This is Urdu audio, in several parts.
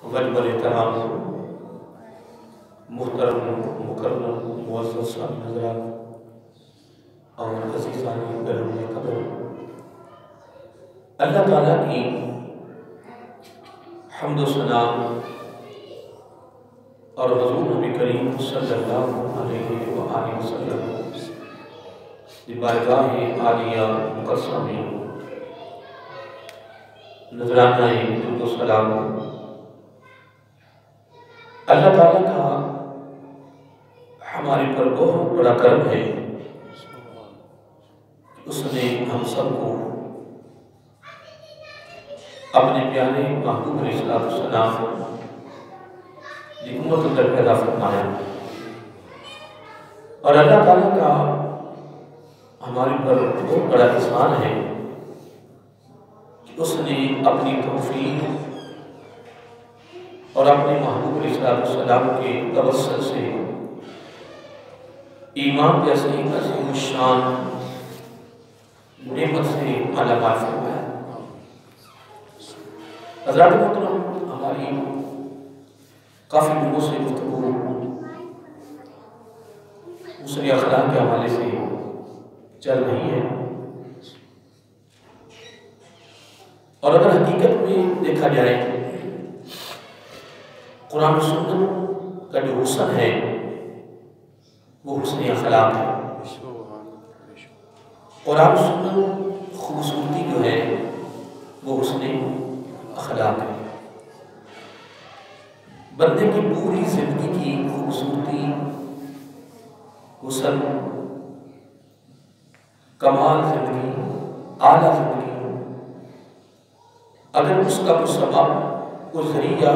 وجبل احترام محترم مکرم معزز صاحب حضرات اور عزیزان گرم قدر، اللہ تعالیٰ کی حمد و ثنا اور حضور نبی کریم صلی اللہ علیہ وآلہ وسلم کی بارگاہ عالیہ مقدسہ میں نذرانہ درود و سلام۔ اللہ تعالیٰ کا ہمارے پر بہت بڑا کرم ہے، اس نے ہم سب کو اپنے پیارے محبوب علیہ السلام کی امت اندر پیدا فرمایا، اور اللہ تعالیٰ کا ہمارے پر بہت بڑا احسان ہے کہ اس نے اپنی توفیق اور اپنے محبوب علیہ السلام کے توسل سے ایمان جیسی عظیم الشان نعمت سے مالا فرمایا۔ حضرات محترم، ہماری کافی دنوں سے گفتگو حسن اخلاق کے حوالے سے چل رہی ہے، اور اگر حقیقت میں دیکھا جائے قرآن و سنت کا جو حسن ہے وہ حسن اخلاق ہے۔ قرآن و سنت خوبصورتی جو ہے وہ حسن اخلاق ہے۔ بندے کی پوری زندگی کی خوبصورتی، حسن، کمال زندگی، اعلیٰ زندگی، اگر اس کا کوئی سبب، کوئی ذریعہ،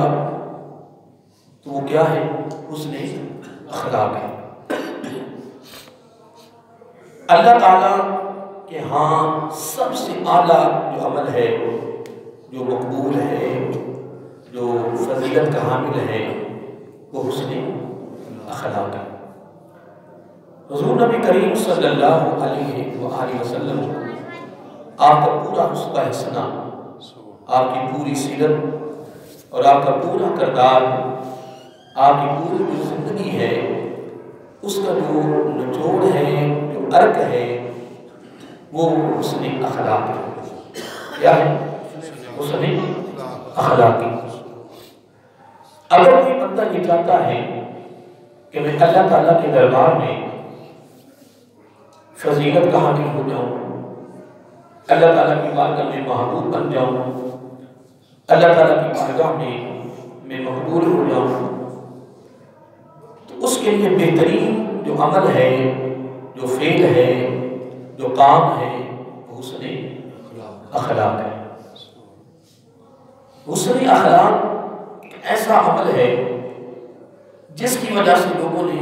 تو وہ کیا ہے؟ حسن اخلاق ہے۔ اللہ تعالیٰ کہ ہاں سب سے اعلیٰ جو عمل ہے، جو مقبول ہے، جو فضیلت کا حامل ہے، وہ حسن اخلاق ہے۔ حضور نبی کریم صلی اللہ علیہ وآلہ وسلم آپ کا پورا حسبہ حسنہ، آپ کی پوری سیرت اور آپ کا پورا کردار، آپ کی پوری جو زندگی ہے، اس کا جو نچوڑ ہے، جو ارک ہے، وہ حسن اخلاق ہے۔ کیا ہے؟ حسن اخلاق ہے۔ اگر کوئی بندہ یہ چاہتا ہے کہ میں اللہ تعالیٰ کے دربار میں فضیلت کا حامل ہو جاؤں، اللہ تعالیٰ کی بارگاہ میں محبوب بن جاؤں، اللہ تعالیٰ کی بارگاہ میں مقبول ہو جاؤں، تو اس کے لیے بہترین جو عمل ہے، جو فعل ہے، جو کام ہے، وہ حسن اخلاق ہے۔ حسن اخلاق ایک ایسا عمل ہے جس کی وجہ سے لوگوں نے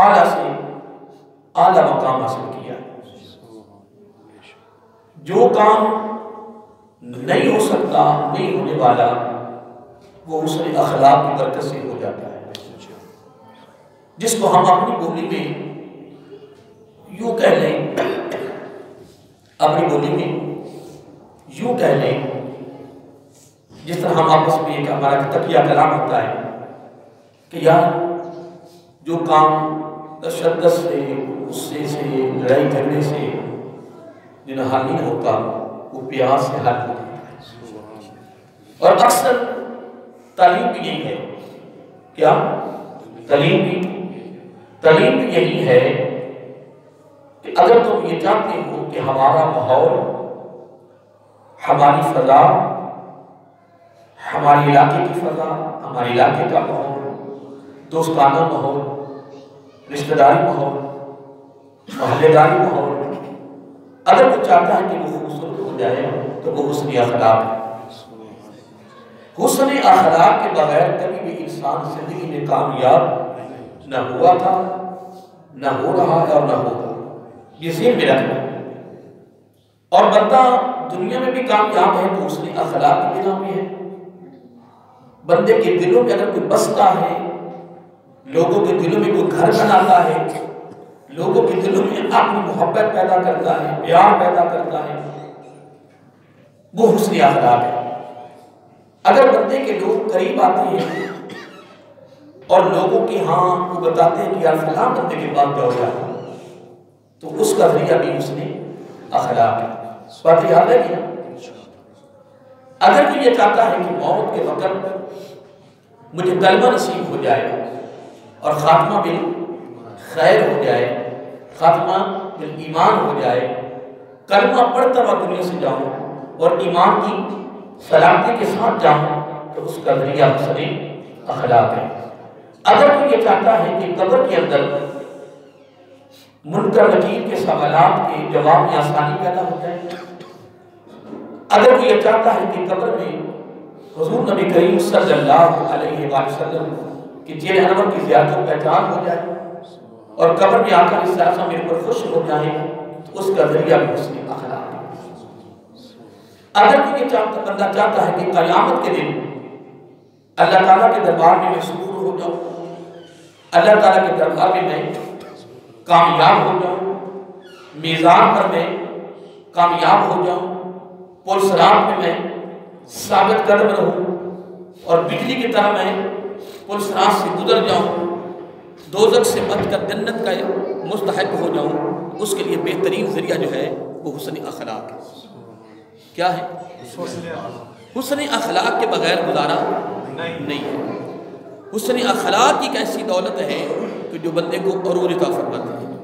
اعلیٰ سے اعلیٰ مقام حاصل کیا۔ جو کام نہیں ہو سکتا، نہیں ہونے والا، وہ حسن اخلاق کی برکت سے ہو جاتا ہے، جس کو ہم اپنی بولی میں یوں کہہ لیں، اپنی بولی میں یوں کہہ لیں، جس طرح ہم آپس میں ایک ہمارا تقیہ کلام ہوتا ہے کہ یار جو کام تشدد سے، غصے سے، لڑائی جھگڑے سے جنہیں حل نہیں ہوتا، وہ پیار سے حل ہوتا ہے۔ اور اکثر تعلیم بھی یہی ہے، کیا؟ تعلیم بھی یہی ہے کہ اگر تم یہ چاہتے ہو کہ ہمارا ماحول، ہماری فضا، ہمارے علاقے کی فضا، ہمارے علاقے کا ماحول، دوستانہ ماحول، رشتہ داری ماحول، محلے داری ماحول، اگر وہ چاہتا ہے کہ وہ خوبصورت ہو جائے تو وہ حسن اخلاق ہے۔ حسن اخلاق کے بغیر کبھی بھی انسان زندگی میں کامیاب نہ ہوا تھا، نہ ہو رہا ہے اور نہ ہوگا، یہ ذہن میں رکھنا۔ اور بندہ دنیا میں بھی کامیاب ہے تو حسن اخلاق کی بنا پہ ہے۔ بندے کے دلوں میں اگر کوئی بستا ہے، لوگوں کے دلوں میں کوئی گھر بناتا ہے، لوگوں کے دلوں میں اپنی محبت پیدا کرتا ہے، پیار پیدا کرتا ہے، وہ حسن اخلاق ہے۔ اگر بندے کے لوگ قریب آتے ہیں اور لوگوں کی ہاں وہ بتاتے ہیں کہ یار فلاں بندے کے پاس جاؤ جا، تو اس کا ذریعہ بھی اس نے اخلاق ہے۔ بات یاد ہے کیا؟ اگر کوئی یہ چاہتا ہے کہ موت کے وقت مجھے کلمہ نصیب ہو جائے اور خاتمہ بالخیر ہو جائے، خاتمہ بالایمان ہو جائے، کلمہ پڑھتا ہوا دنیا سے جاؤں اور ایمان کی سلامتی کے ساتھ جاؤں، تو اس کا ذریعہ حسن اخلاق ہے۔ اگر کوئی یہ چاہتا ہے کہ قبر کے اندر منکر نکیر کے سوالات کے جواب میں آسانی پیدا ہو جائے، اگر کوئی یہ چاہتا ہے کہ قبر میں حضور نبی کریم صلی اللہ علیہ وآلہ وسلم کی جیل انور کی زیارت و پہچان ہو جائے اور قبر میں آ کر اس طرح سے میرے پر خوش ہو جائے، تو اس کا ذریعہ بھی حسن اخلاق ہے۔ اگر کوئی یہ بندہ چاہتا ہے کہ قیامت کے دن اللہ تعالیٰ کے دربار میں مسرور ہو جاؤں، اللہ تعالیٰ کے دربار میں میں کامیاب ہو جاؤں، میزان پر میں کامیاب ہو جاؤں، پل صراط میں میں ثابت قدم رہوں اور بجلی کی طرح میں پل صراط سے گزر جاؤں، دوزخ سے بچ کر جنت کا مستحق ہو جاؤں، اس کے لیے بہترین ذریعہ جو ہے وہ حسن اخلاق ہے۔ کیا ہے؟ حسن اخلاق کے بغیر گزارا نہیں ہے۔ حسن اخلاق ایک ایسی دولت ہے کہ جو بندے کو عروج عطا فرماتی ہے،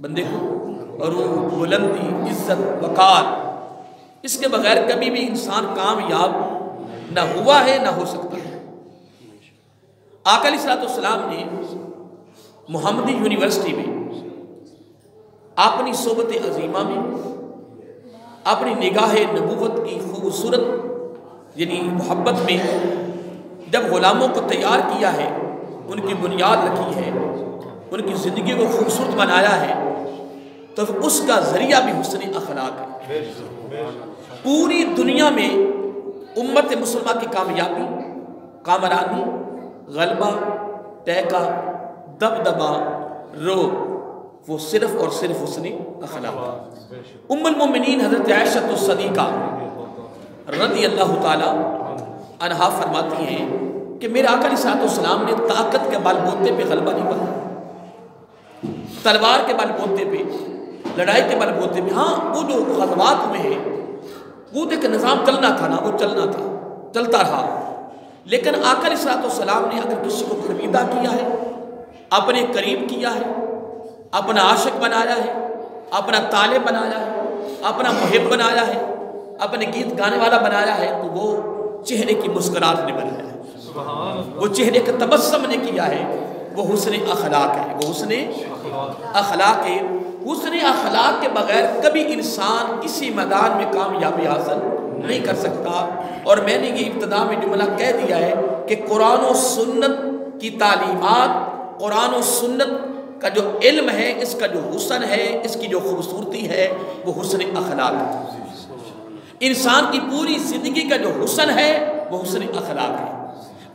بندے کو عروج، بلندی، عزت، وقار، اس کے بغیر کبھی بھی انسان کامیاب نہ ہوا ہے نہ ہو سکتا ہے۔ آقا علیہ السلام نے محمدی یونیورسٹی میں اپنی صحبت عظیمہ میں اپنی نگاہ نبوت کی خوبصورت یعنی محبت میں جب غلاموں کو تیار کیا ہے، ان کی بنیاد رکھی ہے، ان کی زندگی کو خوبصورت بنایا ہے، تو اس کا ذریعہ بھی حسن اخلاق ہے۔ پوری دنیا میں امت مسلمہ کی کامیابی، کامرانی، غلبہ، ٹیکا، دبدبا، روب، وہ صرف اور صرف حسن اخلاق۔ ام المومنین حضرت عائشہ الصدیقہ رضی اللہ تعالی عنہا فرماتی ہیں کہ میرے آقا علیہ السلام نے طاقت کے بل بوتے پہ غلبہ نہیں پایا، تلوار کے بل بوتے پہ، لڑائی کے بل بوتے پہ، ہاں وہ جو غزوات ہوئے ہیں وہ ایک نظام چلنا تھا نا، وہ چلنا تھا، چلتا رہا، لیکن آقا علیہ السلام نے اگر کسی کو خریدا کیا ہے، اپنے قریب کیا ہے، اپنا عاشق بنایا ہے، اپنا طالب بنایا ہے، اپنا محب بنایا ہے، اپنے گیت گانے والا بنایا ہے، تو وہ چہرے کی مسکراہٹ نے بنایا ہے، وہ چہرے کا تبسم نے کیا ہے، وہ حسن اخلاق ہے، وہ حسن اخلاق ہے۔ حسن اخلاق کے بغیر کبھی انسان کسی میدان میں کامیابی حاصل نہیں کر سکتا۔ اور میں نے یہ ابتدا میں جملہ کہہ دیا ہے کہ قرآن و سنت کی تعلیمات، قرآن و سنت کا جو علم ہے، اس کا جو حسن ہے، اس کی جو خوبصورتی ہے، وہ حسن اخلاق ہے۔ انسان کی پوری زندگی کا جو حسن ہے وہ حسن اخلاق ہے۔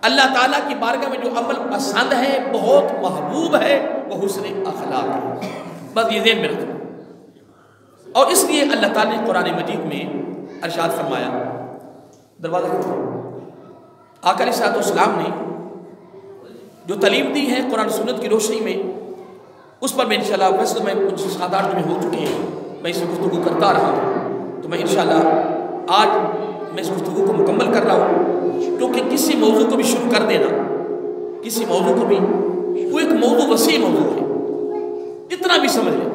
اللہ تعالیٰ کی بارگاہ میں جو عمل پسند ہے، بہت محبوب ہے، وہ حسن اخلاق ہے۔ بس یہ ذہن میں رکھیں۔ اور اس لیے اللہ تعالیٰ نے قرآن مجید میں ارشاد فرمایا، دروازہ آقا علیہ السلام نے جو تعلیم دی ہے قرآن سنت کی روشنی میں، اس پر میں انشاءاللہ، ویسے تو میں کچھ 7-8 میں ہو چکے ہیں، میں اسے گفتگو کرتا رہا ہوں، تو میں انشاءاللہ آج میں اس گفتگو کو مکمل کر رہا ہوں، کیونکہ کسی موضوع کو بھی شروع کر دینا، کسی موضوع کو بھی، وہ ایک موضوع وسیع موضوع ہے، اتنا بھی سمجھ لیں،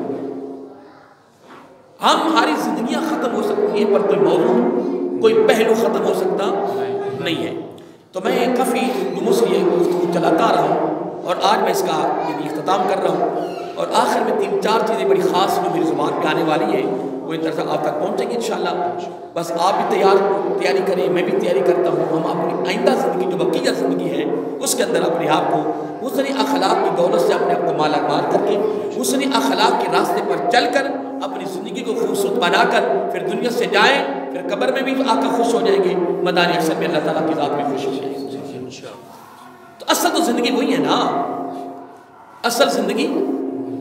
ہماری زندگیاں ختم ہو سکتی ہیں پر کوئی موضوع، کوئی پہلو ختم ہو سکتا نہیں ہے۔ تو میں کافی دنوں سے یہ گفتگو چلاتا رہا ہوں اور آج میں اس کا اختتام کر رہا ہوں، اور آخر میں 3-4 چیزیں بڑی خاص جو میری زبان پہ آنے والی ہیں وہ ان طرح آپ تک پہنچیں گی انشاءاللہ۔ بس آپ بھی تیاری کریں، میں بھی تیاری کرتا ہوں، ہم اپنی آئندہ زندگی جو بقیہ زندگی ہے اس کے اندر اپنے آپ کو حسن اخلاق کی دولت سے اپنے آپ کو مالا مال کر کے، حسن اخلاق کے راستے پر چل کر اپنی زندگی کو خوبصورت بنا کر پھر دنیا سے جائیں، پھر قبر میں بھی آ کر خوش ہو جائیں گے، میدان حشر میں اللہ تعالیٰ کی ذات میں خوش ہو جائیں گے۔ تو اصل تو زندگی وہی ہے نا، اصل زندگی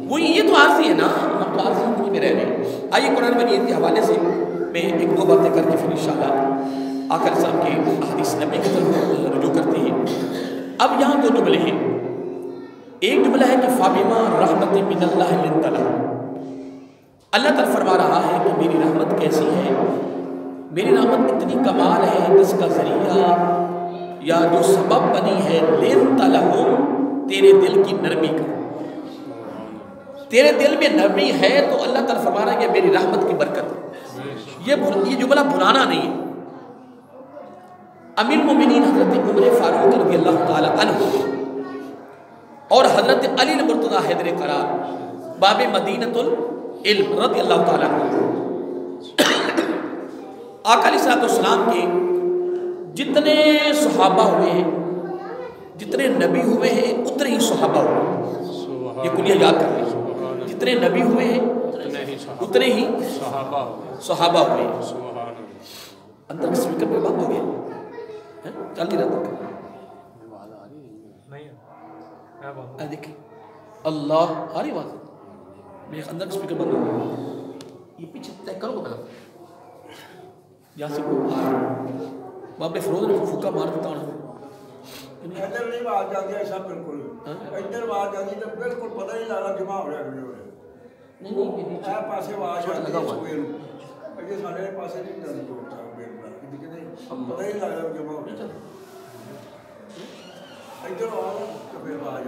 وہی، یہ تو عارضی ہے نا، ہم تو عارضی زندگی میں رہ رہے ہیں۔ آئیے قرآن مجید کے حوالے سے میں 1-2 باتیں کر کے پھر انشاءاللہ آقا علیہ السلام کے حدیث نبی کی طرف رجوع کرتے ہیں۔ اب یہاں دو جملے ہیں، ایک جملہ ہے کہ فَبِمَا رَحْمَةٍ مِّنَ اللَّهِ لِنْتَ لَهُمْ، اللہ تعالیٰ فرما رہا ہے کہ میری رحمت کیسی ہے، میری رحمت اتنی کمال ہے جس کا ذریعہ یا جو سبب بنی ہے لِنْتَ لَهُمْ، تیرے دل کی نرمی کا، تیرے دل میں نرمی ہے تو اللہ تعالیٰ فرما رہا ہے کہ میری رحمت کی برکت ہے۔ یہ جملہ بھلانا نہیں ہے۔ امیر المومنین حضرت عمر فاروق رضی اللہ تعالی عنہ اور حضرت علی المرتضیٰ حیدر قرار باب مدینۃ العلم رضی اللہ تعالی عنہ، آقا علیہ السلام کے جتنے صحابہ ہوئے ہیں، جتنے نبی ہوئے ہیں اتنے ہی صحابہ ہوئے ہیں، یہ کلیہ یاد کر لیں، جتنے نبی ہوئے ہیں اتنے ہی صحابہ ہوئے ہیں۔ اندر کے سپیکر پہ بند ہو گیا، چل نہیں رہا تھا، دیکھیں اللہ آ رہی آواز، میرے اندر کا سپیکر بند ہو گیا، یہ پیچھے طے کرو گا یہاں سے وہاں پہ فروز نے پھوکا مار دیتا ہوں، ادھر نہیں بات جاتی ایسا بالکل، ادھر بات جاتی تو بالکل پتہ نہیں لگا جمع ہو رہا ہے، نہیں پاسے آواز آتی ہے سوئے اگے سارے پاسے نہیں جاتی پتہ ہی لگا جمع ہو رہا ہے، ادھر آواز